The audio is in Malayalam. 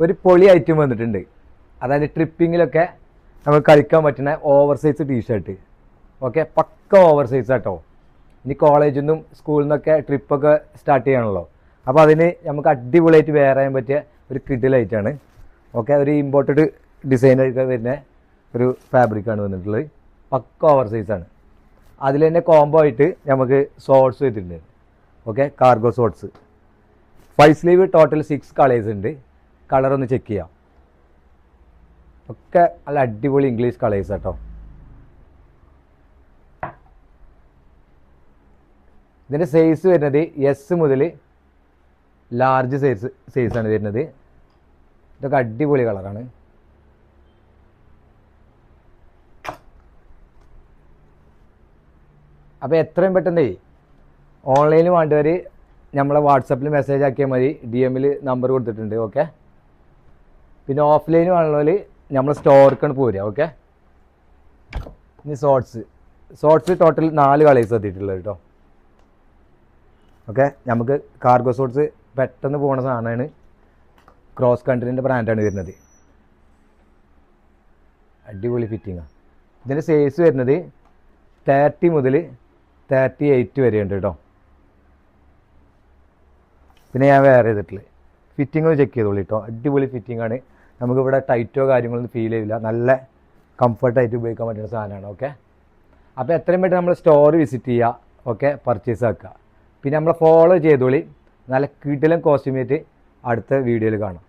ഒരു പൊളി ഐറ്റം വന്നിട്ടുണ്ട്. അതായത് ട്രിപ്പിങ്ങിലൊക്കെ നമുക്ക് കളിക്കാൻ പറ്റുന്ന ഓവർ സൈസ് ടീഷർട്ട്. ഓക്കെ, പക്ക ഓവർ സൈസ് ആട്ടോ. ഇനി കോളേജിൽ നിന്നും സ്കൂളിൽ നിന്നൊക്കെ ട്രിപ്പൊക്കെ സ്റ്റാർട്ട് ചെയ്യണമല്ലോ. അപ്പോൾ അതിന് നമുക്ക് അടിപൊളിയായിട്ട് വെയർ ചെയ്യാൻ പറ്റിയ ഒരു കിഡിലായിട്ടാണ്. ഓക്കെ, ഒരു ഇമ്പോർട്ടഡ് ഡിസൈനൊക്കെ വരുന്ന ഒരു ഫാബ്രിക്കാണ് വന്നിട്ടുള്ളത്. പക്ക ഓവർ സൈസാണ്. അതിൽ തന്നെ കോംബോ ആയിട്ട് നമുക്ക് ഷോർട്സ് വെച്ചിട്ടുണ്ട്. Okay, cargo shorts 5 sleeve, total 6 colours ഉണ്ട്. കളറൊന്ന് ചെക്ക് ചെയ്യാം. ഒക്കെ നല്ല അടിപൊളി ഇംഗ്ലീഷ് കളേഴ്സ് കേട്ടോ. ഇതിൻ്റെ സൈസ് വരുന്നത് എസ് മുതൽ ലാർജ് സൈസാണ് വരുന്നത്. ഇതൊക്കെ അടിപൊളി കളറാണ്. അപ്പോൾ എത്രയും പെട്ടെന്ന് ഓൺലൈനിൽ വേണ്ടവർ നമ്മളെ വാട്സപ്പിൽ മെസ്സേജ് ആക്കിയാൽ മതി. DM-ൽ നമ്പർ കൊടുത്തിട്ടുണ്ട്. ഓക്കെ, പിന്നെ ഓഫ്ലൈൻ വേണമെങ്കിൽ നമ്മൾ സ്റ്റോർക്കാണ് പോരുക. ഓക്കെ, ഇനി ഷോർട്സ് ടോട്ടൽ 4 കളേഴ്സ് എത്തിയിട്ടുള്ളത് കേട്ടോ. ഓക്കെ, നമുക്ക് കാർഗോ ഷോർട്സ് പെട്ടെന്ന് പോകുന്ന സാധനമാണ്. ക്രോസ് കൺട്രീൻ്റെ ബ്രാൻഡാണ് വരുന്നത്. അടിപൊളി ഫിറ്റിങ്ങാണ്. ഇതിൻ്റെ സൈസ് വരുന്നത് 30 മുതൽ 38 വരെ ഉണ്ട് കേട്ടോ. പിന്നെ ഞാൻ വേറെ ചെയ്തിട്ടുള്ളത് ഫിറ്റിംഗ് ചെക്ക് ചെയ്തോളൂ കേട്ടോ. അടിപൊളി ഫിറ്റിംഗാണ്. നമുക്കിവിടെ ടൈറ്റോ കാര്യങ്ങളൊന്നും ഫീൽ ചെയ്യില്ല. നല്ല കംഫർട്ടായിട്ട് ഉപയോഗിക്കാൻ പറ്റുന്ന സാധനമാണ്. ഓക്കെ, അപ്പോൾ എത്രയും പെട്ടെന്ന് നമ്മൾ സ്റ്റോർ വിസിറ്റ് ചെയ്യുക. ഓക്കെ, പർച്ചേസ് ആക്കുക. പിന്നെ നമ്മളെ ഫോളോ ചെയ്തോളി. നല്ല കിടിലൻ കോസ്റ്റ്യൂമായിട്ട് അടുത്ത വീഡിയോയിൽ കാണാം.